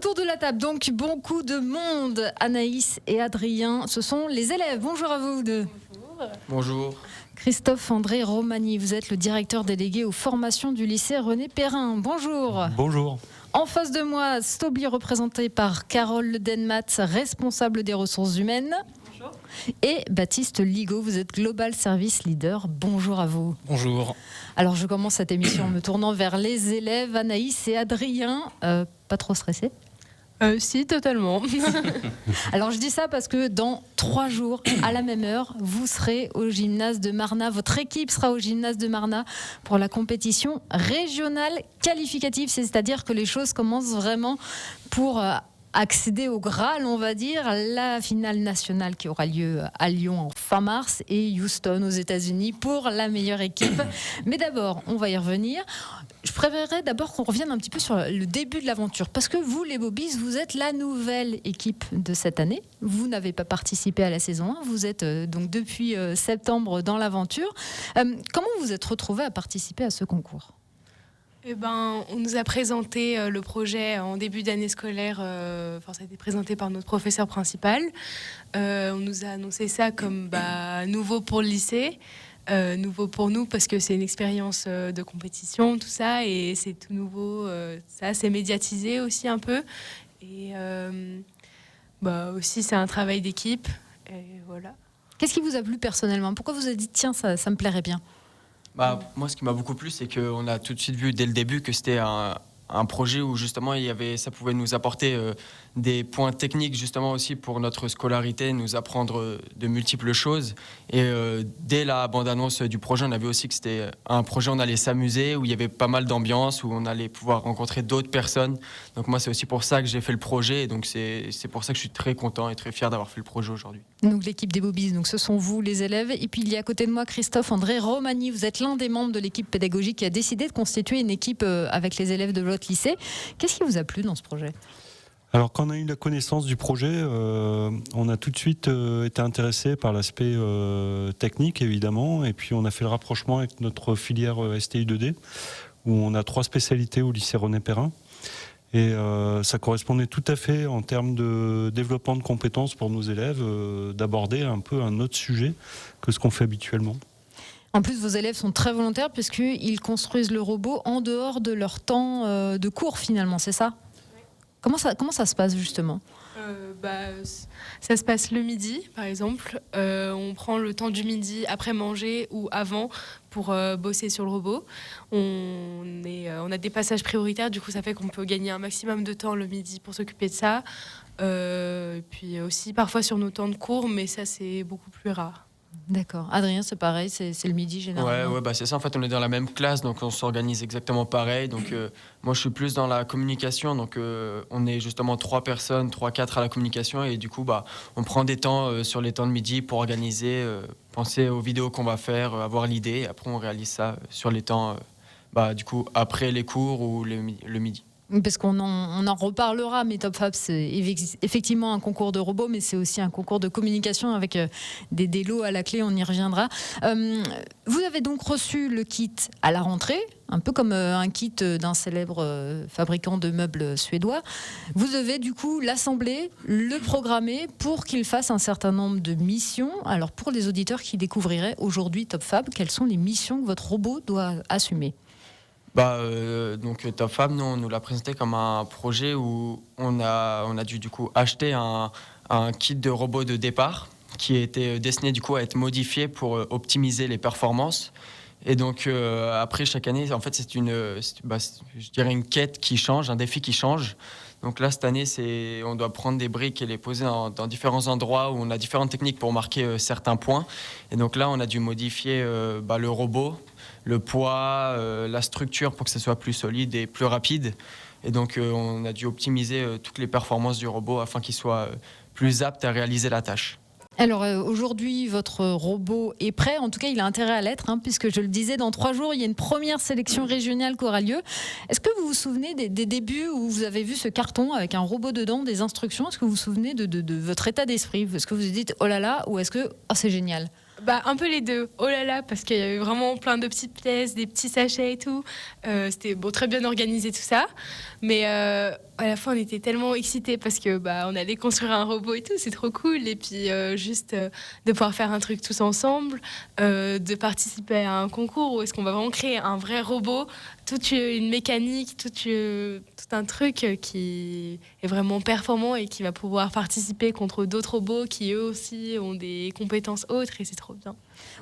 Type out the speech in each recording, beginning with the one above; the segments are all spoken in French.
Autour de la table, donc, beaucoup de monde. Anaïs et Adrien, ce sont les élèves. Bonjour à vous deux. Bonjour. Christophe André Romani, vous êtes le directeur délégué aux formations du lycée René Perrin. Bonjour. Bonjour. En face de moi, Stobli, représenté par Carole Le Denmat, responsable des ressources humaines. Bonjour. Et Baptiste Ligaud, vous êtes Global Service Leader. Bonjour à vous. Bonjour. Alors, je commence cette émission en me tournant vers les élèves, Anaïs et Adrien. Pas trop stressés ? Si, totalement. Alors, je dis ça parce que dans 3 jours, à la même heure, vous serez au gymnase de Marnat. Votre équipe sera au gymnase de Marnat pour la compétition régionale qualificative. C'est-à-dire que les choses commencent vraiment pour accéder au Graal, on va dire, la finale nationale qui aura lieu à Lyon en fin mars et Houston aux États-Unis pour la meilleure équipe. Mais d'abord, on va y revenir. Je préférerais d'abord qu'on revienne un petit peu sur le début de l'aventure, parce que vous, les Bobbies, vous êtes la nouvelle équipe de cette année. Vous n'avez pas participé à la saison 1, vous êtes donc depuis septembre dans l'aventure. Comment vous êtes retrouvés à participer à ce concours ? On nous a présenté le projet en début d'année scolaire. Ça a été présenté par notre professeur principal. On nous a annoncé ça comme nouveau pour le lycée. Nouveau pour nous parce que c'est une expérience de compétition, tout ça, et c'est tout nouveau. Ça, c'est médiatisé aussi un peu. Et aussi, c'est un travail d'équipe. Et voilà. Qu'est-ce qui vous a plu personnellement ? Pourquoi vous avez dit, tiens, ça me plairait bien ? Moi, ce qui m'a beaucoup plu, c'est qu'on a tout de suite vu dès le début que c'était un projet où justement ça pouvait nous apporter des points techniques justement aussi pour notre scolarité, nous apprendre de multiples choses. Et dès la bande-annonce du projet, on a vu aussi que c'était un projet où on allait s'amuser, où il y avait pas mal d'ambiance, où on allait pouvoir rencontrer d'autres personnes. Donc moi, c'est aussi pour ça que j'ai fait le projet. Et donc c'est pour ça que je suis très content et très fier d'avoir fait le projet aujourd'hui. Donc l'équipe des Bobbies, donc ce sont vous les élèves. Et puis il y a à côté de moi Christophe André Romani. Vous êtes l'un des membres de l'équipe pédagogique qui a décidé de constituer une équipe avec les élèves de votre lycée. Qu'est-ce qui vous a plu dans ce projet ? Alors, quand on a eu la connaissance du projet, on a tout de suite été intéressé par l'aspect technique, évidemment, et puis on a fait le rapprochement avec notre filière STI2D, où on a 3 spécialités au lycée René Perrin. Et ça correspondait tout à fait en termes de développement de compétences pour nos élèves, d'aborder un peu un autre sujet que ce qu'on fait habituellement. En plus, vos élèves sont très volontaires puisqu'ils construisent le robot en dehors de leur temps de cours, finalement, c'est ça ? Comment ça se passe, justement ? Ça se passe le midi, par exemple. On prend le temps du midi après manger ou avant pour bosser sur le robot. On a des passages prioritaires, du coup, ça fait qu'on peut gagner un maximum de temps le midi pour s'occuper de ça. Puis aussi, parfois sur nos temps de cours, mais ça, c'est beaucoup plus rare. D'accord. Adrien, c'est pareil, c'est le midi généralement. Ouais, c'est ça. En fait, on est dans la même classe, donc on s'organise exactement pareil. Donc, moi, je suis plus dans la communication. Donc, on est justement 3 personnes, 3-4 à la communication. Et du coup, on prend des temps sur les temps de midi pour organiser, penser aux vidéos qu'on va faire, avoir l'idée. Et après, on réalise ça sur les temps, du coup, après les cours ou le midi. Parce qu'on en reparlera, mais Top Fab, c'est effectivement un concours de robots, mais c'est aussi un concours de communication avec des lots à la clé, on y reviendra. Vous avez donc reçu le kit à la rentrée, un peu comme un kit d'un célèbre fabricant de meubles suédois. Vous devez du coup l'assembler, le programmer pour qu'il fasse un certain nombre de missions. Alors pour les auditeurs qui découvriraient aujourd'hui Top Fab, quelles sont les missions que votre robot doit assumer ? Donc Top Fab, on nous l'a présenté comme un projet où on a dû du coup acheter un kit de robot de départ qui était destiné du coup à être modifié pour optimiser les performances. Et donc après chaque année, en fait, c'est je dirais une quête qui change, un défi qui change. Donc là, cette année, on doit prendre des briques et les poser dans différents endroits où on a différentes techniques pour marquer certains points. Et donc là, on a dû modifier le robot, le poids, la structure pour que ce soit plus solide et plus rapide. Et donc, on a dû optimiser toutes les performances du robot afin qu'il soit plus apte à réaliser la tâche. Alors aujourd'hui, votre robot est prêt. En tout cas, il a intérêt à l'être, puisque je le disais, dans 3 jours, il y a une première sélection régionale qui aura lieu. Est-ce que vous vous souvenez des débuts où vous avez vu ce carton avec un robot dedans, des instructions ? Est-ce que vous vous souvenez de votre état d'esprit ? Est-ce que vous vous dites « oh là là » ou est-ce que « oh, c'est génial » ? Un peu les deux. Oh là là, parce qu'il y avait vraiment plein de petites pièces, des petits sachets et tout. C'était très bien organisé tout ça. Mais À la fois, on était tellement excités parce que on allait construire un robot et tout, c'est trop cool. Et puis de pouvoir faire un truc tous ensemble, de participer à un concours où est-ce qu'on va vraiment créer un vrai robot, toute une mécanique, tout un truc qui est vraiment performant et qui va pouvoir participer contre d'autres robots qui eux aussi ont des compétences autres et c'est trop bien.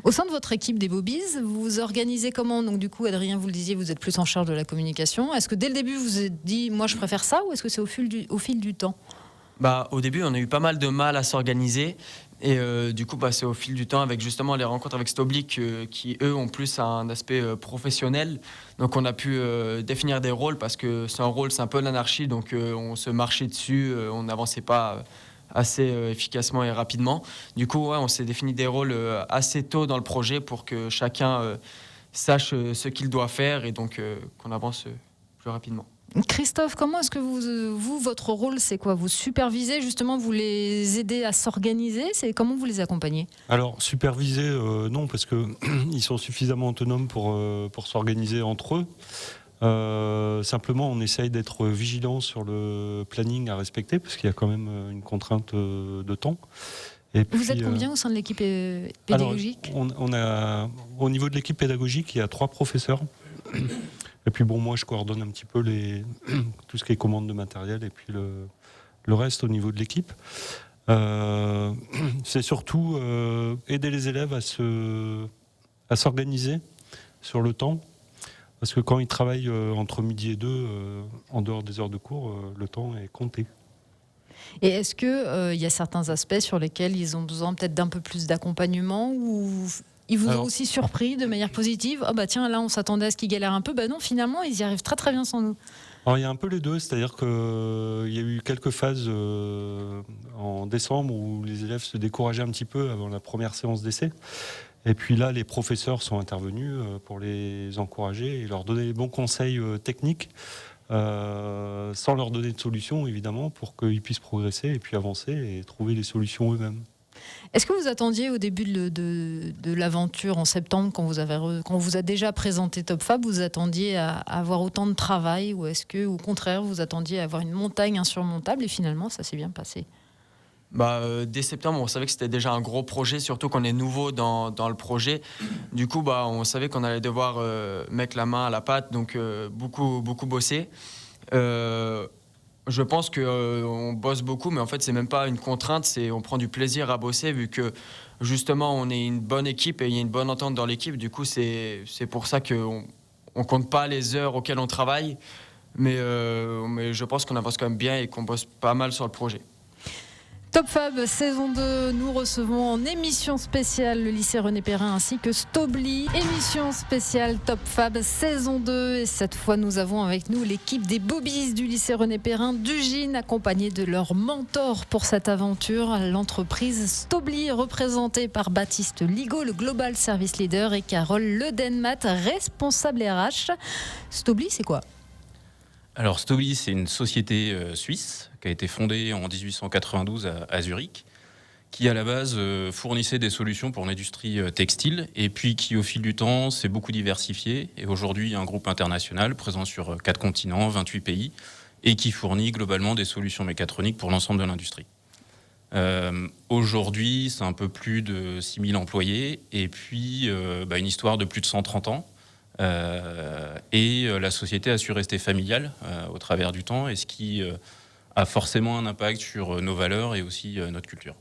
Au sein de votre équipe des Bobies, vous vous organisez comment? Donc du coup, Adrien, vous le disiez, vous êtes plus en charge de la communication. Est-ce que dès le début, vous vous êtes dit, moi je préfère ça, ou est-ce que c'est au fil du temps? Au début, on a eu pas mal de mal à s'organiser. Et du coup, c'est au fil du temps, avec justement les rencontres avec Stobli, qui eux ont plus un aspect professionnel. Donc on a pu définir des rôles, parce que c'est un peu l'anarchie, donc on se marchait dessus, on n'avançait pas assez efficacement et rapidement. Du coup, on s'est défini des rôles assez tôt dans le projet pour que chacun sache ce qu'il doit faire et donc qu'on avance plus rapidement. Christophe, comment est-ce que vous, votre rôle, c'est quoi? Vous supervisez, justement, vous les aidez à s'organiser? Comment vous les accompagnez? Alors, superviser, non, parce qu'ils sont suffisamment autonomes pour s'organiser entre eux. Simplement, on essaye d'être vigilant sur le planning à respecter, parce qu'il y a quand même une contrainte de temps. Et puis, vous êtes combien au sein de l'équipe pédagogique? Alors, au niveau de l'équipe pédagogique, il y a 3 professeurs. Et puis moi je coordonne un petit peu tout ce qui est commande de matériel et puis le reste au niveau de l'équipe. C'est surtout aider les élèves à s'organiser sur le temps. Parce que quand ils travaillent entre midi et 2, en dehors des heures de cours, le temps est compté. Et est-ce qu'il y a certains aspects sur lesquels ils ont besoin peut-être d'un peu plus d'accompagnement, ou ils vous ont aussi surpris de manière positive? Tiens, là on s'attendait à ce qu'ils galèrent un peu. Non, finalement ils y arrivent très très bien sans nous. Alors, il y a un peu les deux, c'est-à-dire qu'il y a eu quelques phases en décembre où les élèves se décourageaient un petit peu avant la première séance d'essai. Et puis là, les professeurs sont intervenus pour les encourager et leur donner les bons conseils techniques, sans leur donner de solution, évidemment, pour qu'ils puissent progresser et puis avancer et trouver les solutions eux-mêmes. Est-ce que vous attendiez au début de l'aventure en septembre, quand vous vous a déjà présenté Top Fab, vous attendiez à avoir autant de travail, ou est-ce que, au contraire, vous attendiez à avoir une montagne insurmontable et finalement ça s'est bien passé? Dès septembre, on savait que c'était déjà un gros projet, surtout qu'on est nouveau dans le projet. Du coup, on savait qu'on allait devoir mettre la main à la pâte, donc beaucoup bosser. Je pense qu'on bosse beaucoup, mais en fait, c'est même pas une contrainte, on prend du plaisir à bosser, vu que justement, on est une bonne équipe et il y a une bonne entente dans l'équipe. Du coup, c'est pour ça qu'on ne compte pas les heures auxquelles on travaille, mais je pense qu'on avance quand même bien et qu'on bosse pas mal sur le projet. Top Fab saison 2, nous recevons en émission spéciale le lycée René Perrin ainsi que Stobli. Émission spéciale Top Fab saison 2, et cette fois nous avons avec nous l'équipe des Bobies du lycée René Perrin d'Ugine, accompagnée de leur mentor pour cette aventure, l'entreprise Stobli, représentée par Baptiste Ligo, le Global Service Leader, et Carole Ledenmat, responsable RH. Stobli, c'est quoi? Alors Stobli, c'est une société suisse qui a été fondée en 1892 à Zurich, qui à la base fournissait des solutions pour l'industrie textile, et puis qui au fil du temps s'est beaucoup diversifié, et aujourd'hui un groupe international présent sur 4 continents, 28 pays, et qui fournit globalement des solutions mécatroniques pour l'ensemble de l'industrie. Aujourd'hui, c'est un peu plus de 6000 employés, et puis une histoire de plus de 130 ans. Et la société a su rester familiale au travers du temps, et ce qui a forcément un impact sur nos valeurs et aussi notre culture.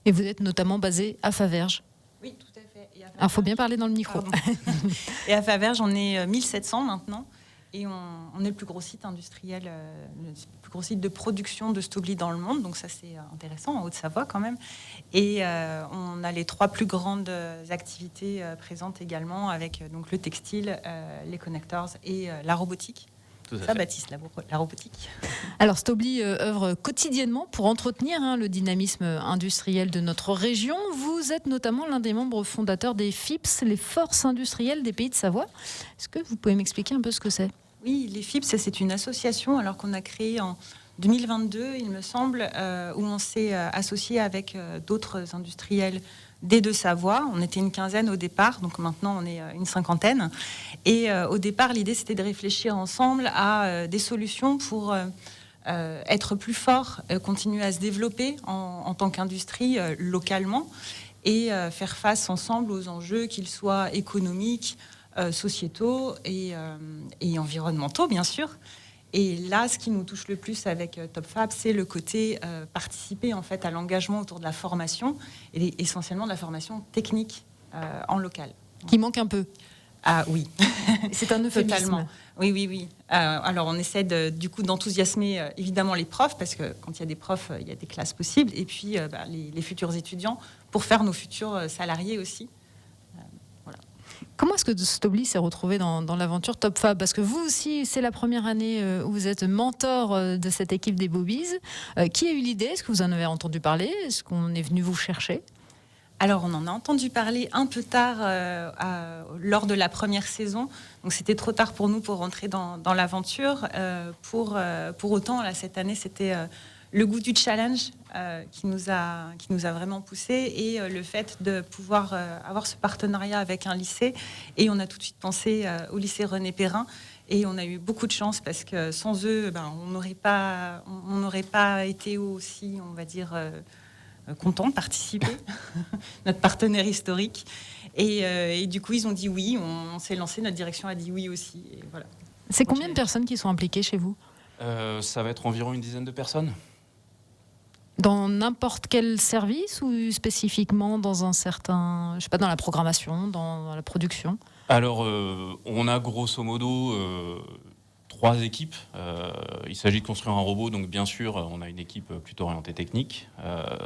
Et vous êtes notamment basé à Faverges. Oui, tout à fait. Alors, il faut bien parler dans le micro. Et à Faverges, on est 1700 maintenant, et on est le plus gros site industriel, le plus gros site de production de Stobli dans le monde, donc ça c'est intéressant, en Haute-Savoie quand même. Et on a les 3 plus grandes activités présentes également, avec donc le textile, les connectors et la robotique. Ça, Baptiste, la robotique. Alors Stobli œuvre quotidiennement pour entretenir le dynamisme industriel de notre région. Vous êtes notamment l'un des membres fondateurs des FIPS, les Forces industrielles des Pays de Savoie. Est-ce que vous pouvez m'expliquer un peu ce que c'est? Oui, les FIPS, c'est une association qu'on a créée en 2022, il me semble, où on s'est associé avec d'autres industriels des Deux-Savoie. On était une quinzaine au départ, donc maintenant on est une cinquantaine. Et au départ, l'idée, c'était de réfléchir ensemble à des solutions pour être plus fort, continuer à se développer en tant qu'industrie localement et faire face ensemble aux enjeux, qu'ils soient économiques, sociétaux et environnementaux, bien sûr. Et là, ce qui nous touche le plus avec TopFab, c'est le côté participer en fait à l'engagement autour de la formation, et essentiellement de la formation technique en local. Qui manque un peu. Ah oui, C'est un euphémisme. totalement. Oui. Alors on essaie du coup d'enthousiasmer évidemment les profs, parce que quand il y a des profs, il y a des classes possibles, et puis les futurs étudiants pour faire nos futurs salariés aussi. Comment est-ce que Stobli s'est retrouvé dans l'aventure TopFab? Parce que vous aussi, c'est la première année où vous êtes mentor de cette équipe des Bobies. Qui a eu l'idée? Est-ce que vous en avez entendu parler? Est-ce qu'on est venu vous chercher? Alors, on en a entendu parler un peu tard lors de la première saison. Donc, c'était trop tard pour nous pour rentrer dans l'aventure. Pour autant, là, cette année, c'était le goût du challenge qui nous a vraiment poussé, et le fait de pouvoir avoir ce partenariat avec un lycée. Et on a tout de suite pensé au lycée René Perrin. Et on a eu beaucoup de chance, parce que sans eux, on n'aurait pas été aussi, on va dire... content de participer, notre partenaire historique. Et du coup, ils ont dit oui, on s'est lancé, notre direction a dit oui aussi. Et voilà. C'est combien de personnes qui sont impliquées chez vous? Ça va être environ une dizaine de personnes. Dans n'importe quel service, ou spécifiquement dans un certain, je sais pas, dans la programmation, dans la production? Alors, on a grosso modo 3 équipes. Il s'agit de construire un robot, donc bien sûr, on a une équipe plutôt orientée technique.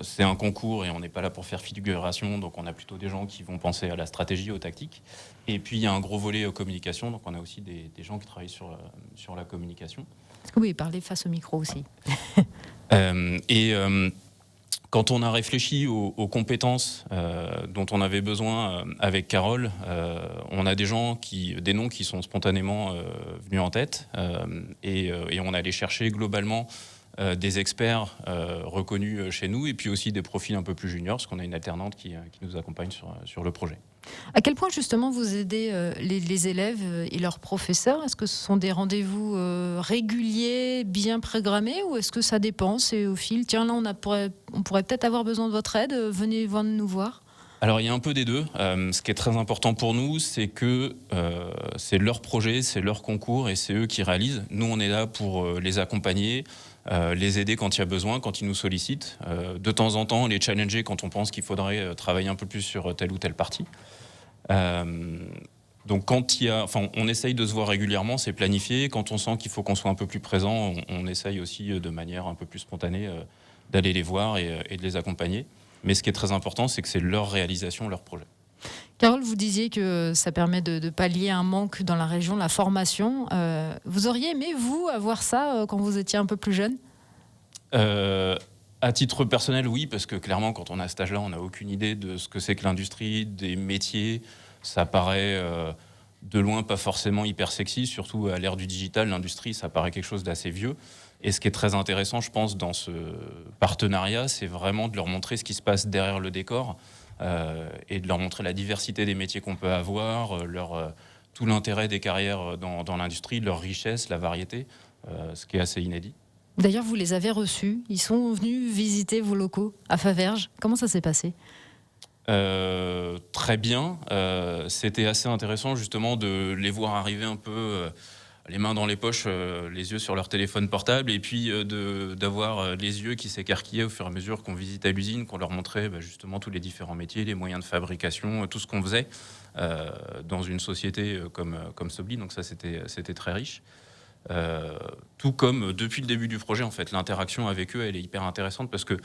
C'est un concours et on n'est pas là pour faire figuration, donc on a plutôt des gens qui vont penser à la stratégie, aux tactiques. Et puis il y a un gros volet communication, donc on a aussi des gens qui travaillent sur la communication. Oui, parlez face au micro aussi. Quand on a réfléchi aux compétences dont on avait besoin avec Carole, on a des noms qui sont spontanément venus en tête, et on allait chercher globalement des experts reconnus chez nous, et puis aussi des profils un peu plus juniors, parce qu'on a une alternante qui nous accompagne sur le projet. À quel point justement vous aidez les élèves et leurs professeurs? Est-ce que ce sont des rendez-vous réguliers, bien programmés, ou est-ce que ça dépend? C'est au fil, tiens là on pourrait peut-être avoir besoin de votre aide, venez nous voir? Alors il y a un peu des deux. Ce qui est très important pour nous, c'est que c'est leur projet, c'est leur concours, et c'est eux qui réalisent. Nous, on est là pour les accompagner, les aider quand il y a besoin, quand ils nous sollicitent. De temps en temps, les challenger quand on pense qu'il faudrait travailler un peu plus sur telle ou telle partie. Donc on essaye de se voir régulièrement, c'est planifié. Quand on sent qu'il faut qu'on soit un peu plus présent, on essaye aussi de manière un peu plus spontanée d'aller les voir et de les accompagner. Mais ce qui est très important, c'est que c'est leur réalisation, leur projet. Carole, vous disiez que ça permet de pallier un manque dans la région, la formation. Vous auriez aimé, vous, avoir ça quand vous étiez un peu plus jeune? À titre personnel, oui, parce que clairement, quand on a cet âge-là, on n'a aucune idée de ce que c'est que l'industrie, des métiers. Ça paraît de loin pas forcément hyper sexy, surtout à l'ère du digital. L'industrie, ça paraît quelque chose d'assez vieux. Et ce qui est très intéressant, je pense, dans ce partenariat, c'est vraiment de leur montrer ce qui se passe derrière le décor, et de leur montrer la diversité des métiers qu'on peut avoir, tout l'intérêt des carrières dans l'industrie, leur richesse, la variété, ce qui est assez inédit. D'ailleurs, vous les avez reçus. Ils sont venus visiter vos locaux à Faverges. Comment ça s'est passé? Très bien. C'était assez intéressant justement de les voir arriver un peu les mains dans les poches, les yeux sur leur téléphone portable, et puis d'avoir les yeux qui s'écarquillaient au fur et à mesure qu'on visitait l'usine, qu'on leur montrait justement tous les différents métiers, les moyens de fabrication, tout ce qu'on faisait dans une société comme Stobli. Donc ça, c'était très riche. Tout comme depuis le début du projet, en fait, l'interaction avec eux, elle est hyper intéressante, parce que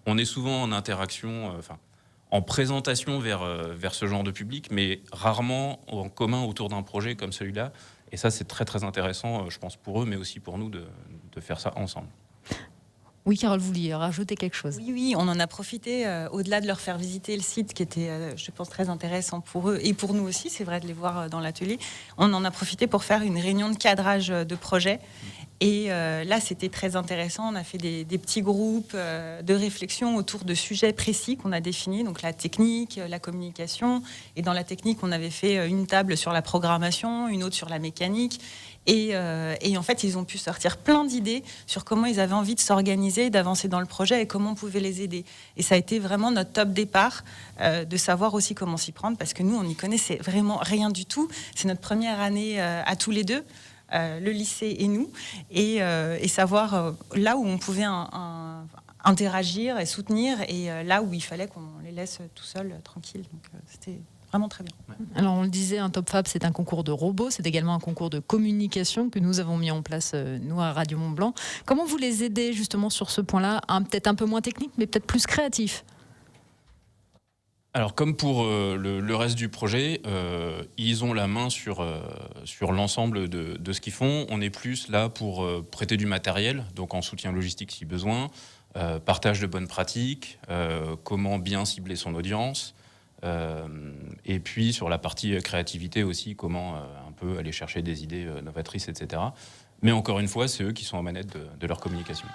on est souvent en interaction, en présentation vers ce genre de public, mais rarement en commun autour d'un projet comme celui-là. Et ça, c'est très très intéressant, je pense, pour eux, mais aussi pour nous, de faire ça ensemble. Oui, Carole, vous vouliez rajouter quelque chose? Oui, on en a profité, au-delà de leur faire visiter le site, qui était, je pense, très intéressant pour eux, et pour nous aussi, c'est vrai, de les voir dans l'atelier. On en a profité pour faire une réunion de cadrage de projet. Et là, c'était très intéressant. On a fait des petits groupes de réflexion autour de sujets précis qu'on a définis, donc la technique, la communication. Et dans la technique, on avait fait une table sur la programmation, une autre sur la mécanique. Et en fait, ils ont pu sortir plein d'idées sur comment ils avaient envie de s'organiser, d'avancer dans le projet et comment on pouvait les aider. Et ça a été vraiment notre top départ, de savoir aussi comment s'y prendre, parce que nous, on n'y connaissait vraiment rien du tout. C'est notre première année à tous les deux. Le lycée et nous, et savoir là où on pouvait interagir et soutenir, et là où il fallait qu'on les laisse tout seuls, tranquilles. Donc c'était vraiment très bien. Alors on le disait, un Top Fab, c'est un concours de robots, c'est également un concours de communication que nous avons mis en place, nous, à Radio Mont-Blanc. Comment vous les aidez justement sur ce point-là, peut-être un peu moins technique, mais peut-être plus créatif? Alors, comme pour le reste du projet, ils ont la main sur l'ensemble de ce qu'ils font. On est plus là pour prêter du matériel, donc en soutien logistique si besoin, partage de bonnes pratiques, comment bien cibler son audience, et puis sur la partie créativité aussi, comment un peu aller chercher des idées novatrices, etc. Mais encore une fois, c'est eux qui sont aux manettes de leur communication.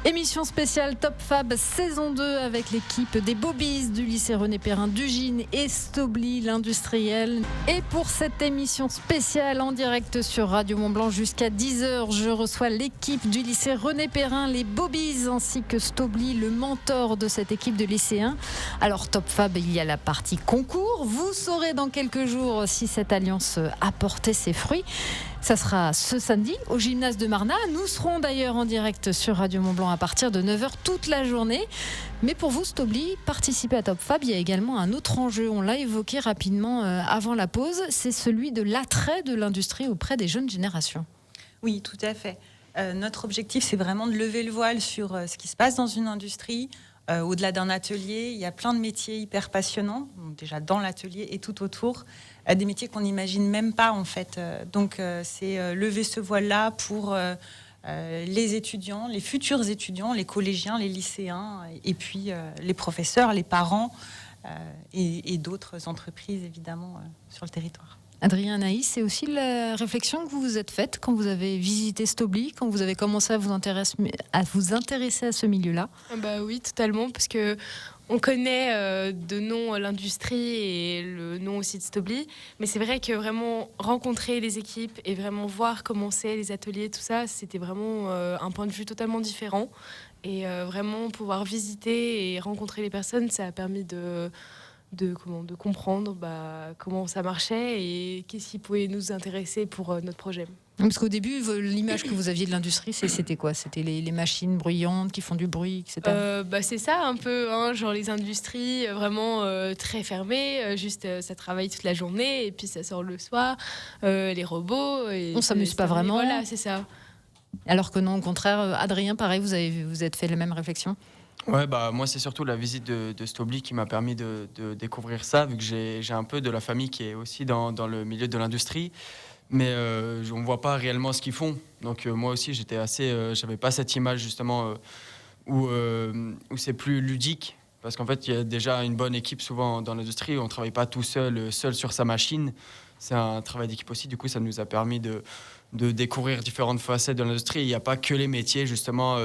Émission spéciale Top Fab saison 2 avec l'équipe des Bobies du lycée René Perrin d'Ugine et Stobli, l'industriel. Et pour cette émission spéciale en direct sur Radio Mont-Blanc jusqu'à 10h, je reçois l'équipe du lycée René Perrin, les Bobies, ainsi que Stobli, le mentor de cette équipe de lycéens. Alors Top Fab, il y a la partie concours. Vous saurez dans quelques jours si cette alliance a porté ses fruits. Ça sera ce samedi au gymnase de Marna. Nous serons d'ailleurs en direct sur Radio Mont-Blanc à partir de 9h toute la journée. Mais pour vous, Stobli, participer à Top Fab, il y a également un autre enjeu. On l'a évoqué rapidement avant la pause. C'est celui de l'attrait de l'industrie auprès des jeunes générations. Oui, tout à fait. Notre objectif, c'est vraiment de lever le voile sur ce qui se passe dans une industrie. Au-delà d'un atelier, il y a plein de métiers hyper passionnants, déjà dans l'atelier et tout autour, des métiers qu'on n'imagine même pas en fait. Donc c'est lever ce voile-là pour les étudiants, les futurs étudiants, les collégiens, les lycéens, et puis les professeurs, les parents et d'autres entreprises évidemment sur le territoire. Adrien, Anaïs, c'est aussi la réflexion que vous vous êtes faite quand vous avez visité Stobli, quand vous avez commencé à vous intéresser à ce milieu-là? Bah oui, totalement, parce que on connaît de nom l'industrie et le nom aussi de Stobli, mais c'est vrai que vraiment rencontrer les équipes et vraiment voir comment c'est, les ateliers, tout ça, c'était vraiment un point de vue totalement différent. Et vraiment pouvoir visiter et rencontrer les personnes, ça a permis de comprendre comment ça marchait et qu'est-ce qui pouvait nous intéresser pour notre projet. Parce qu'au début, l'image que vous aviez de l'industrie, c'était quoi? C'était les machines bruyantes qui font du bruit, etc. C'est ça un peu, genre les industries vraiment très fermées, juste ça travaille toute la journée et puis ça sort le soir, les robots. Et on s'amuse pas vraiment. Voilà, c'est ça. Alors que non, au contraire, Adrien, pareil, vous êtes fait la même réflexion? Ouais, moi c'est surtout la visite de Stobli qui m'a permis de découvrir ça, vu que j'ai un peu de la famille qui est aussi dans le milieu de l'industrie, mais on ne voit pas réellement ce qu'ils font. Donc moi aussi j'avais pas cette image justement où c'est plus ludique, parce qu'en fait il y a déjà une bonne équipe souvent dans l'industrie, on ne travaille pas tout seul sur sa machine, c'est un travail d'équipe aussi, du coup ça nous a permis de découvrir différentes facettes de l'industrie. Il n'y a pas que les métiers justement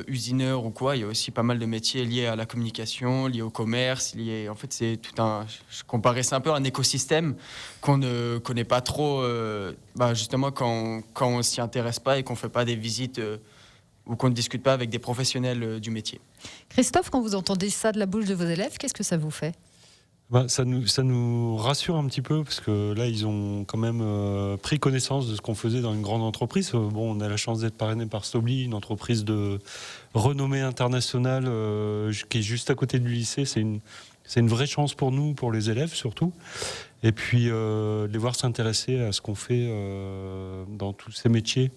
usineur ou quoi, il y a aussi pas mal de métiers liés à la communication, liés au commerce, en fait c'est je comparais ça un peu à un écosystème qu'on ne connaît pas trop, justement quand on s'y intéresse pas et qu'on fait pas des visites ou qu'on ne discute pas avec des professionnels du métier. Christophe, quand vous entendez ça de la bouche de vos élèves, qu'est-ce que ça vous fait? Ça nous rassure un petit peu, parce que là, ils ont quand même pris connaissance de ce qu'on faisait dans une grande entreprise. On a la chance d'être parrainé par Stobli, une entreprise de renommée internationale qui est juste à côté du lycée. C'est une vraie chance pour nous, pour les élèves surtout. Et puis, les voir s'intéresser à ce qu'on fait dans tous ces métiers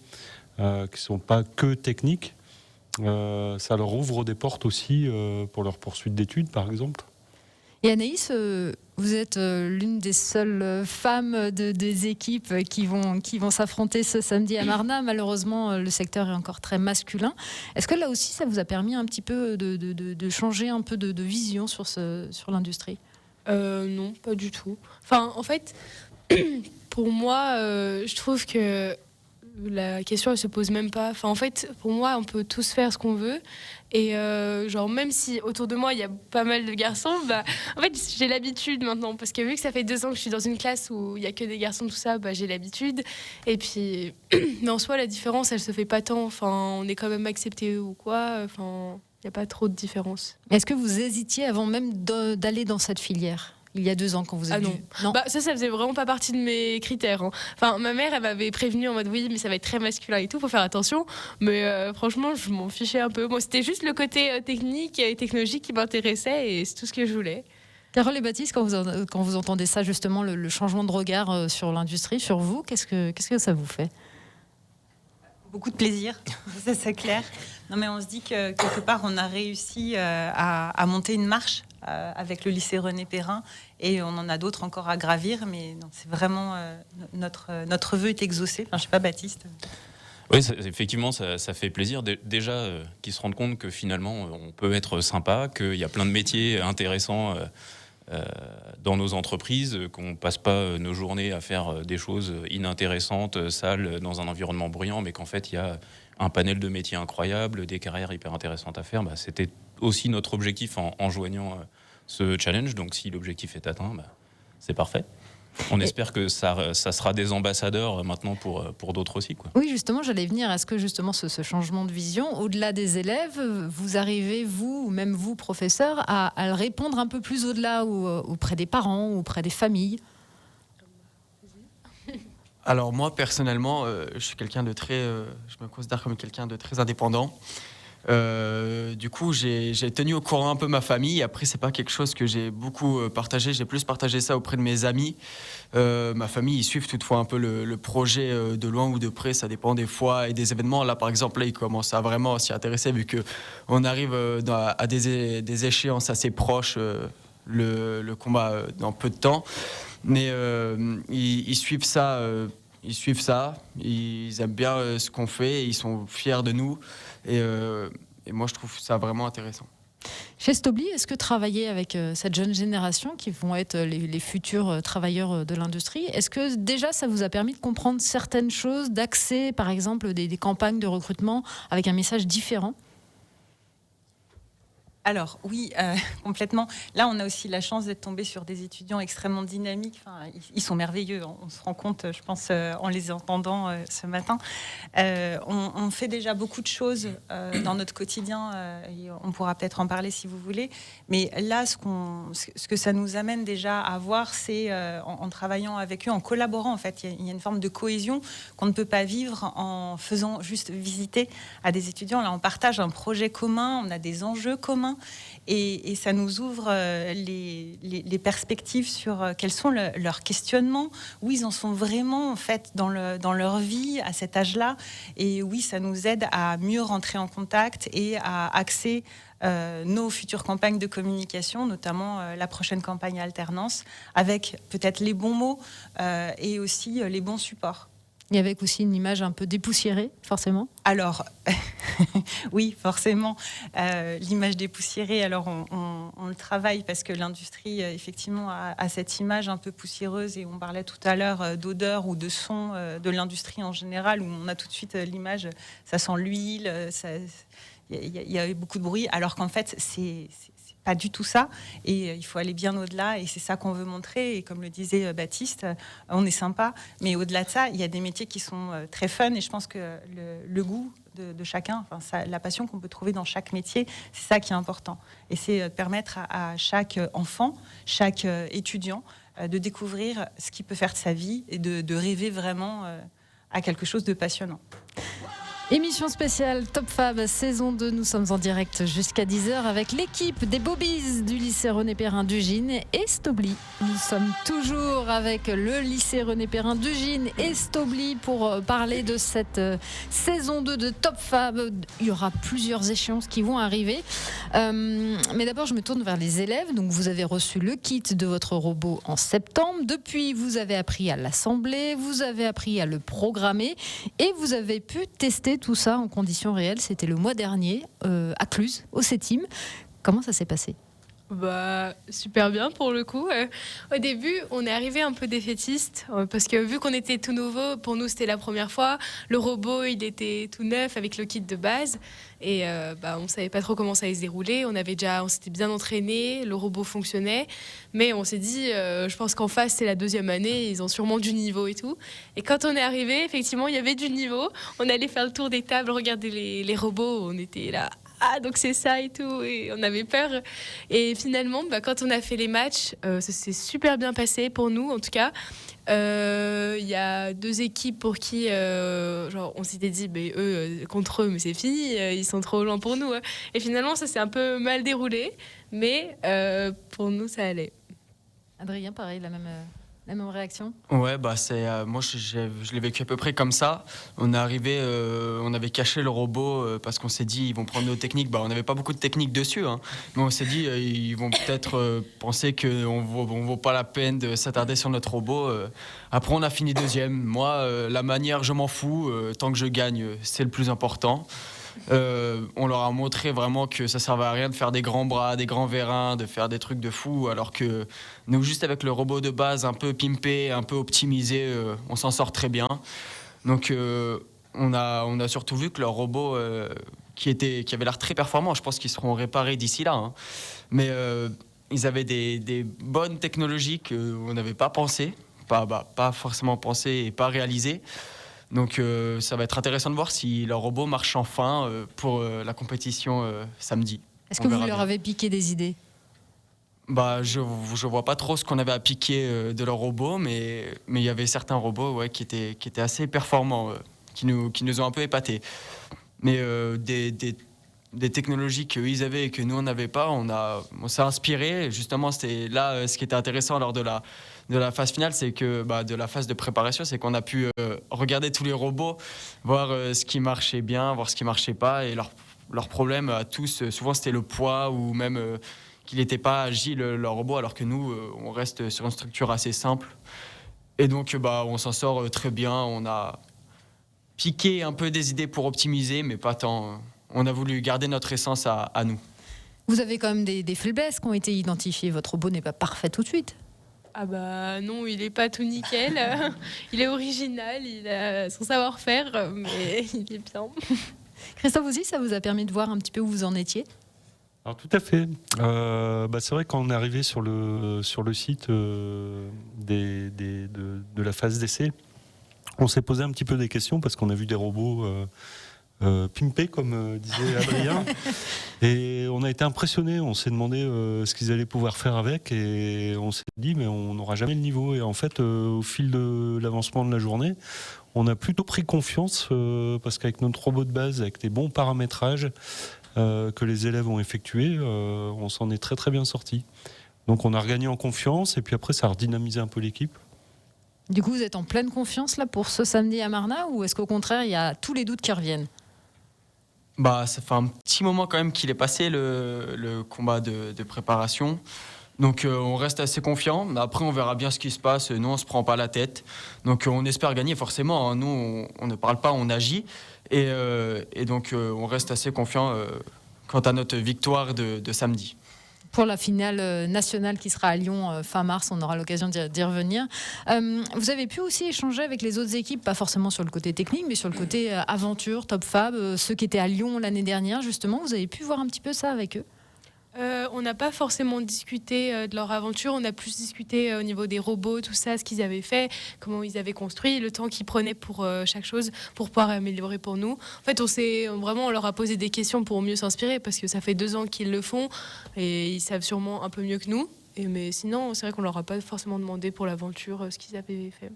qui ne sont pas que techniques. Ça leur ouvre des portes aussi pour leur poursuite d'études, par exemple. Et Anaïs, vous êtes l'une des seules femmes des équipes qui vont s'affronter ce samedi à Marna. Malheureusement, le secteur est encore très masculin. Est-ce que là aussi, ça vous a permis un petit peu de changer un peu de vision sur l'industrie? Non, pas du tout. Enfin, en fait, pour moi, je trouve que la question elle se pose même pas. Enfin, en fait, pour moi, on peut tous faire ce qu'on veut. Et genre, même si autour de moi il y a pas mal de garçons, bah, en fait, j'ai l'habitude maintenant. Parce que vu que ça fait 2 ans que je suis dans une classe où il y a que des garçons, tout ça, bah, j'ai l'habitude. Et puis, mais en soi, la différence, elle se fait pas tant. Enfin, on est quand même accepté ou quoi. Enfin, il n'y a pas trop de différence. Est-ce que vous hésitiez avant même d'aller dans cette filière ? Il y a 2 ans, quand vous avez non. Bah, ça faisait vraiment pas partie de mes critères. Hein. Enfin, ma mère, elle m'avait prévenue en mode oui, mais ça va être très masculin et tout, faut faire attention. Mais franchement, je m'en fichais un peu. Moi, c'était juste le côté technique et technologique qui m'intéressait et c'est tout ce que je voulais. Carole et Baptiste, quand vous entendez ça, justement, le changement de regard sur l'industrie, sur vous, qu'est-ce que ça vous fait ? Beaucoup de plaisir, ça c'est clair. Non, mais on se dit que quelque part, on a réussi à monter une marche avec le lycée René Perrin et on en a d'autres encore à gravir, mais non, c'est vraiment notre vœu est exaucé. Enfin, je sais pas, Baptiste. Oui, effectivement, ça fait plaisir. Déjà, qu'ils se rendent compte que finalement, on peut être sympa, qu'il y a plein de métiers intéressants dans nos entreprises, qu'on passe pas nos journées à faire des choses inintéressantes, sales, dans un environnement bruyant, mais qu'en fait, il y a un panel de métiers incroyables, des carrières hyper intéressantes à faire. Bah, c'était aussi notre objectif en joignant ce challenge. Donc, si l'objectif est atteint, bah, c'est parfait. On espère que ça sera des ambassadeurs maintenant pour d'autres aussi, quoi. Oui, justement, j'allais venir. Est-ce que justement ce changement de vision, au-delà des élèves, vous arrivez, vous, ou même vous, professeurs, à le répondre un peu plus au-delà, auprès des parents, auprès des familles ? Alors moi, personnellement, je suis quelqu'un de très... je me considère comme quelqu'un de très indépendant. Du coup, j'ai tenu au courant un peu ma famille. Après, c'est pas quelque chose que j'ai beaucoup partagé. J'ai plus partagé ça auprès de mes amis. Ma famille, ils suivent toutefois un peu le projet de loin ou de près. Ça dépend des fois et des événements. Là, par exemple, là, ils commencent à vraiment s'y intéresser vu qu'on arrive à des échéances assez proches. Le combat dans peu de temps. Mais ils suivent ça. Ils suivent ça. Ils aiment bien ce qu'on fait. Ils sont fiers de nous. Et moi, je trouve ça vraiment intéressant. Chez Stobli, est-ce que travailler avec cette jeune génération qui vont être les futurs travailleurs de l'industrie, est-ce que déjà ça vous a permis de comprendre certaines choses, d'accès par exemple des campagnes de recrutement avec un message différent ? Alors oui, complètement. Là, on a aussi la chance d'être tombé sur des étudiants extrêmement dynamiques. Enfin, ils sont merveilleux. On se rend compte, je pense, en les entendant ce matin. On fait déjà beaucoup de choses dans notre quotidien. Et on pourra peut-être en parler si vous voulez. Mais là, ce que ça nous amène déjà à voir, c'est en travaillant avec eux, en collaborant. En fait, il y a une forme de cohésion qu'on ne peut pas vivre en faisant juste visiter à des étudiants. Là, on partage un projet commun, on a des enjeux communs. Et ça nous ouvre les perspectives sur quels sont leurs questionnements, où ils en sont vraiment en fait dans leur vie à cet âge-là. Et oui, ça nous aide à mieux rentrer en contact et à axer nos futures campagnes de communication, notamment la prochaine campagne alternance, avec peut-être les bons mots et aussi les bons supports. Et avec aussi une image un peu dépoussiérée, forcément. Alors, oui, forcément, l'image dépoussiérée, alors on le travaille parce que l'industrie, effectivement, a cette image un peu poussiéreuse et on parlait tout à l'heure d'odeur ou de son de l'industrie en général, où on a tout de suite l'image, ça sent l'huile, il y a beaucoup de bruit, alors qu'en fait, c'est pas du tout ça, et il faut aller bien au-delà, et c'est ça qu'on veut montrer. Et comme le disait Baptiste, on est sympa, mais au-delà de ça, il y a des métiers qui sont très fun, et je pense que le goût de chacun, enfin, la passion qu'on peut trouver dans chaque métier, c'est ça qui est important. Et c'est permettre à chaque enfant, chaque étudiant, de découvrir ce qu'il peut faire de sa vie et de rêver vraiment à quelque chose de passionnant. Émission spéciale Top Fab saison 2, nous sommes en direct jusqu'à 10h avec l'équipe des Bobies du lycée René Perrin d'Ugine et Stobli. Nous sommes toujours avec le lycée René Perrin d'Ugine et Stobli pour parler de cette saison 2 de Top Fab. Il y aura plusieurs échéances qui vont arriver. Mais d'abord, je me tourne vers les élèves. Donc, vous avez reçu le kit de votre robot en septembre. Depuis, vous avez appris à l'assembler, vous avez appris à le programmer et vous avez pu tester tout ça en conditions réelles. C'était le mois dernier à Cluses, au CETIM. Comment ça s'est passé ? Bah, super bien pour le coup. Au début, on est arrivé un peu défaitiste parce que vu qu'on était tout nouveau, pour nous c'était la première fois. Le robot, il était tout neuf avec le kit de base et on savait pas trop comment ça allait se dérouler. On s'était bien entraîné, le robot fonctionnait, mais on s'est dit, je pense qu'en face c'est la 2e année, ils ont sûrement du niveau et tout. Et quand on est arrivé, effectivement, il y avait du niveau. On allait faire le tour des tables, regarder les robots. On était là. Ah, donc c'est ça et tout, et on avait peur. Et finalement, quand on a fait les matchs, ça s'est super bien passé pour nous, en tout cas. Il y a 2 équipes pour qui, on s'était dit, eux, contre eux, mais c'est fini, ils sont trop lents pour nous. Hein. Et finalement, ça s'est un peu mal déroulé, mais pour nous, ça allait. Adrien, pareil, la même réaction? Ouais, moi je l'ai vécu à peu près comme ça. On est arrivé, on avait caché le robot parce qu'on s'est dit ils vont prendre nos techniques. On n'avait pas beaucoup de techniques dessus, hein, mais on s'est dit ils vont peut-être penser qu'on ne vaut pas la peine de s'attarder sur notre robot. Après on a fini 2e. Moi, la manière, je m'en fous. Tant que je gagne, c'est le plus important. On leur a montré vraiment que ça servait à rien de faire des grands bras, des grands vérins, de faire des trucs de fou, alors que nous, juste avec le robot de base un peu pimpé, un peu optimisé, on s'en sort très bien. Donc on a surtout vu que leur robot qui avait l'air très performant, je pense qu'ils seront réparés d'ici là, hein. Mais ils avaient des bonnes technologies qu'on n'avait pas pensé, pas forcément pensé et pas réalisé. Donc ça va être intéressant de voir si leur robot marche enfin pour la compétition samedi. Est-ce que vous leur avez piqué des idées? Je vois pas trop ce qu'on avait à piquer de leur robot, mais il y avait certains robots qui étaient assez performants, qui nous ont un peu épatés. Mais des technologies qu'ils avaient et que nous on n'avait pas, on s'est inspiré. Justement, c'était là ce qui était intéressant lors de la phase finale, c'est que de la phase de préparation, c'est qu'on a pu regarder tous les robots, voir ce qui marchait bien, voir ce qui marchait pas, et leur problème à tous, souvent c'était le poids ou même qu'il n'était pas agile leur robot, alors que nous on reste sur une structure assez simple. Et donc on s'en sort très bien. On a piqué un peu des idées pour optimiser, mais pas tant. On a voulu garder notre essence à nous. Vous avez quand même des faiblesses qui ont été identifiées. Votre robot n'est pas parfait tout de suite. Ah non, il est pas tout nickel. Il est original, il a son savoir-faire, mais il est bien. Christophe aussi, ça vous a permis de voir un petit peu où vous en étiez? Alors tout à fait. C'est vrai quand on est arrivé sur le site de la phase d'essai, on s'est posé un petit peu des questions parce qu'on a vu des robots pimpés, comme disait Adrien, et on a été impressionnés. On s'est demandé ce qu'ils allaient pouvoir faire avec, et on s'est dit mais on n'aura jamais le niveau. Et en fait, au fil de l'avancement de la journée, on a plutôt pris confiance parce qu'avec notre robot de base, avec des bons paramétrages que les élèves ont effectués, on s'en est très très bien sorti. Donc on a regagné en confiance, et puis après ça a redynamisé un peu l'équipe. Du coup, vous êtes en pleine confiance là pour ce samedi à Marna, ou est-ce qu'au contraire, il y a tous les doutes qui reviennent? Ça fait un petit moment quand même qu'il est passé le combat de préparation. Donc on reste assez confiant. Après, on verra bien ce qui se passe. Nous, on se prend pas la tête. Donc on espère gagner forcément, hein. Nous, on ne parle pas, on agit. Et donc on reste assez confiant quant à notre victoire de samedi. Pour la finale nationale qui sera à Lyon fin mars, on aura l'occasion d'y revenir. Vous avez pu aussi échanger avec les autres équipes, pas forcément sur le côté technique, mais sur le côté aventure, Top Fab, ceux qui étaient à Lyon l'année dernière, justement. Vous avez pu voir un petit peu ça avec eux? On n'a pas forcément discuté de leur aventure, on a plus discuté au niveau des robots, tout ça, ce qu'ils avaient fait, comment ils avaient construit, le temps qu'ils prenaient pour chaque chose, pour pouvoir améliorer pour nous. En fait, on leur a posé des questions pour mieux s'inspirer, parce que ça fait 2 ans qu'ils le font, et ils savent sûrement un peu mieux que nous. Mais sinon, c'est vrai qu'on leur a pas forcément demandé pour l'aventure ce qu'ils avaient fait.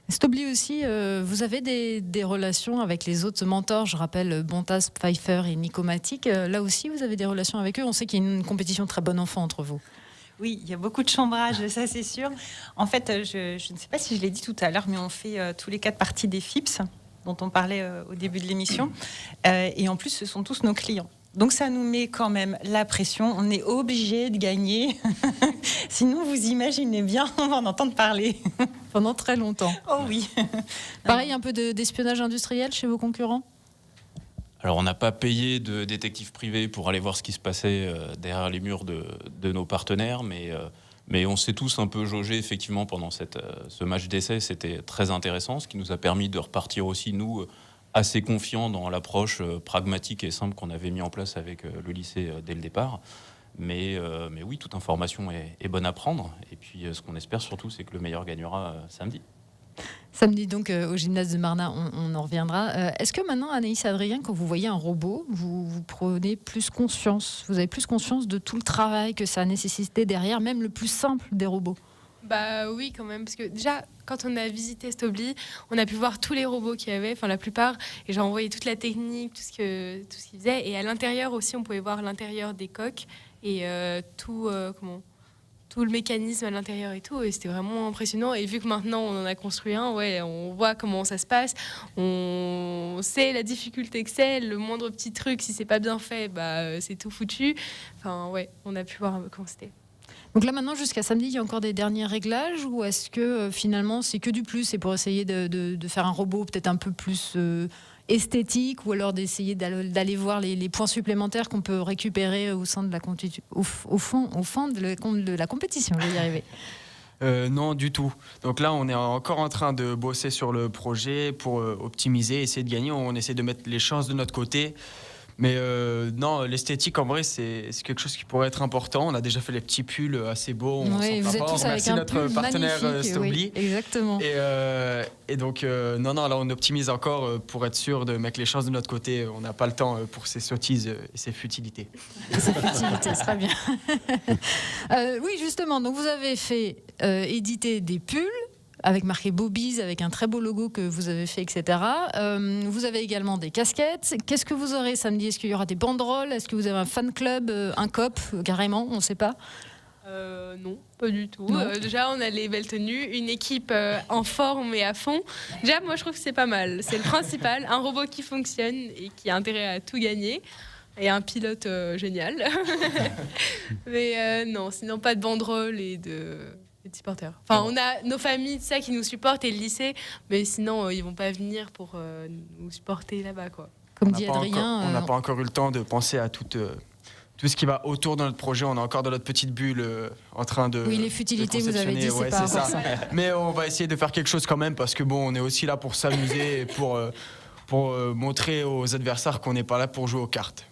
Stobli aussi, vous avez des relations avec les autres mentors, je rappelle Bontas, Pfeiffer et Nicomatic. Là aussi, vous avez des relations avec eux. On sait qu'il y a une compétition très bon enfant entre vous. Oui, il y a beaucoup de chambrage, ça c'est sûr. En fait, je ne sais pas si je l'ai dit tout à l'heure, mais on fait tous les 4 parties des FIPS, dont on parlait au début de l'émission. Et en plus, ce sont tous nos clients. Donc ça nous met quand même la pression. On est obligé de gagner. Sinon, vous imaginez bien, on va en entendre parler. Pendant très longtemps. Oh oui. Pareil, un peu d'espionnage industriel chez vos concurrents? Alors, on n'a pas payé de détective privé pour aller voir ce qui se passait derrière les murs de nos partenaires, mais on s'est tous un peu jaugés, effectivement, pendant ce match d'essai. C'était très intéressant, ce qui nous a permis de repartir aussi, nous, assez confiants dans l'approche pragmatique et simple qu'on avait mis en place avec le lycée dès le départ. Mais oui, toute information est bonne à prendre. Et puis, ce qu'on espère surtout, c'est que le meilleur gagnera samedi. Samedi, donc, au gymnase de Marna, on en reviendra. Est-ce que maintenant, Anaïs et Adrien, quand vous voyez un robot, vous prenez plus conscience, vous avez plus conscience de tout le travail que ça a nécessité derrière, même le plus simple des robots? Bah oui, quand même, parce que déjà, quand on a visité Stobli, on a pu voir tous les robots qu'il y avait, enfin la plupart, et j'ai envoyé toute la technique, tout ce qu'ils faisaient. Et à l'intérieur aussi, on pouvait voir l'intérieur des coques et tout le mécanisme à l'intérieur et tout, et c'était vraiment impressionnant. Et vu que maintenant on en a construit un, on voit comment ça se passe, on sait la difficulté que c'est, le moindre petit truc, si c'est pas bien fait, c'est tout foutu. Enfin on a pu voir comment c'était. Donc là maintenant, jusqu'à samedi, il y a encore des derniers réglages, ou est-ce que finalement c'est que du plus, c'est pour essayer de faire un robot peut-être un peu plus esthétique, ou alors d'essayer d'aller voir les points supplémentaires qu'on peut récupérer au sein de au fond de la compétition. Je vais y arriver. Non, du tout. Donc là, on est encore en train de bosser sur le projet pour optimiser, essayer de gagner. On essaie de mettre les chances de notre côté. Mais non, l'esthétique, en vrai, c'est quelque chose qui pourrait être important. On a déjà fait les petits pulls assez beaux. Oui, vous êtes tous avec un notre pull partenaire Stobli. Oui, exactement. Et donc, non, là, on optimise encore pour être sûr de mettre les chances de notre côté. On n'a pas le temps pour ces sottises et ces futilités. Ces futilités, ce sera bien. Oui, justement, donc vous avez fait éditer des pulls avec marqué Bobby's, avec un très beau logo que vous avez fait, etc. Vous avez également des casquettes. Qu'est-ce que vous aurez samedi? Est-ce qu'il y aura des banderoles? Est-ce que vous avez un fan club, un COP, carrément? On ne sait pas. Non, pas du tout. Déjà, on a les belles tenues, une équipe en forme et à fond. Déjà, moi, je trouve que c'est pas mal. C'est le principal. Un robot qui fonctionne et qui a intérêt à tout gagner. Et un pilote génial. Mais non, sinon, pas de banderoles et des supporters. Enfin, on a nos familles, ça, qui nous supportent, et le lycée, mais sinon, ils vont pas venir pour nous supporter là-bas, quoi. Comme dit Adrien, on n'a pas encore eu le temps de penser à tout ce qui va autour de notre projet. On est encore dans notre petite bulle en train de. Oui, les futilités, vous avez dit, c'est pas ça. Mais on va essayer de faire quelque chose quand même, parce que bon, on est aussi là pour s'amuser et pour montrer aux adversaires qu'on n'est pas là pour jouer aux cartes.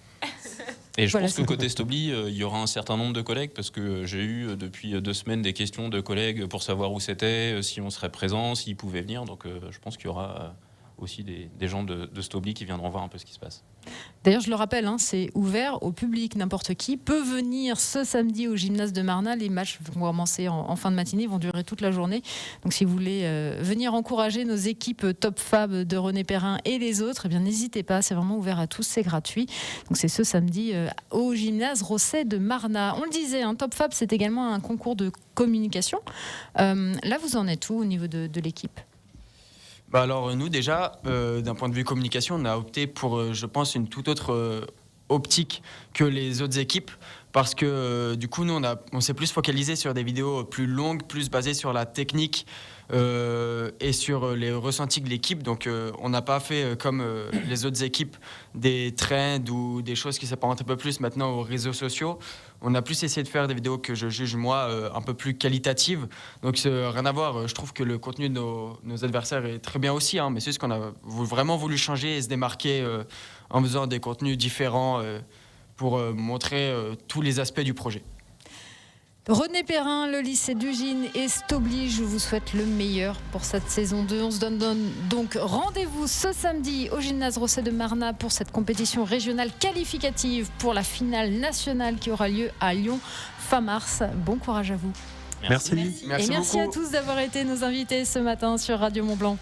Et je pense que côté Stobli, il y aura un certain nombre de collègues, parce que j'ai eu depuis 2 semaines des questions de collègues pour savoir où c'était, si on serait présent, s'ils pouvaient venir. Donc je pense qu'il y aura aussi des gens de Stobli qui viendront voir un peu ce qui se passe. D'ailleurs, je le rappelle, c'est ouvert au public. N'importe qui peut venir ce samedi au gymnase de Marna. Les matchs vont commencer en fin de matinée, vont durer toute la journée. Donc si vous voulez venir encourager nos équipes Top Fab de René Perrin et les autres, eh bien n'hésitez pas, c'est vraiment ouvert à tous, c'est gratuit. Donc c'est ce samedi au gymnase Rosset de Marna. On le disait, Top Fab, c'est également un concours de communication. Là, vous en êtes où au niveau de l'équipe ? Alors nous déjà, d'un point de vue communication, on a opté pour, je pense, une toute autre optique que les autres équipes, parce que du coup, nous, on s'est plus focalisé sur des vidéos plus longues, plus basées sur la technique et sur les ressentis de l'équipe. Donc on n'a pas fait comme les autres équipes des trends ou des choses qui s'apparentent un peu plus maintenant aux réseaux sociaux. On a plus essayé de faire des vidéos que je juge, moi, un peu plus qualitatives. Donc, rien à voir. Je trouve que le contenu de nos adversaires est très bien aussi. Mais c'est ce qu'on a vraiment voulu changer et se démarquer en faisant des contenus différents pour montrer tous les aspects du projet. René Perrin, le lycée d'Ugine et Stobli, je vous souhaite le meilleur pour cette saison 2. On se donne donc rendez-vous ce samedi au gymnase Rosset de Marna pour cette compétition régionale qualificative pour la finale nationale qui aura lieu à Lyon fin mars. Bon courage à vous. Merci. Et merci à tous d'avoir été nos invités ce matin sur Radio Mont Blanc.